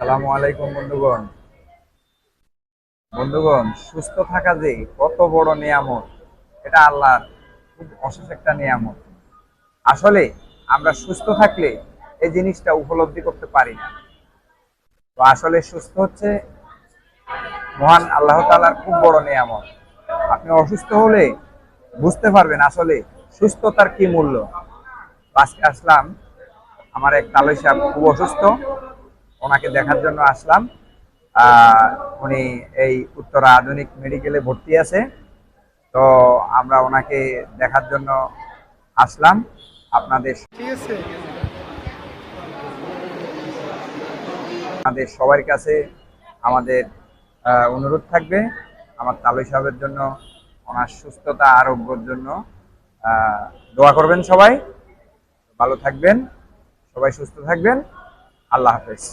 সালামু আলাইকুম বন্ধুগণ। সুস্থ থাকা যে কত বড় নিয়ামত, এটা আল্লাহর খুব অশেষ একটা নিয়ামত। আসলে আমরা সুস্থ থাকলে এই জিনিসটা উপলব্ধি করতে পারি না। তো আসলে সুস্থ হচ্ছে মহান আল্লাহ তাআলার খুব বড় নিয়ামত। আপনি অসুস্থ হলে বুঝতে পারবেন আসলে সুস্থতার কি মূল্য। আজকে আসলাম, আমার এক তালই সাহেব খুব অসুস্থ, ওনাকে দেখার জন্য আসলাম। আহ, উনি এই উত্তরা আধুনিক মেডিকেলে ভর্তি আছে। তো আমরা ওনাকে দেখার জন্য আসলাম। আপনাদের ঠিক আছে। আপনাদের সবার কাছে আমাদের অনুরোধ থাকবে, আমার তালই সাহেবের জন্য, ওনার সুস্থতা আরোগ্যের জন্য দোয়া করবেন। সবাই ভালো থাকবেন, সবাই সুস্থ থাকবেন। আল্লাহ হাফেজ।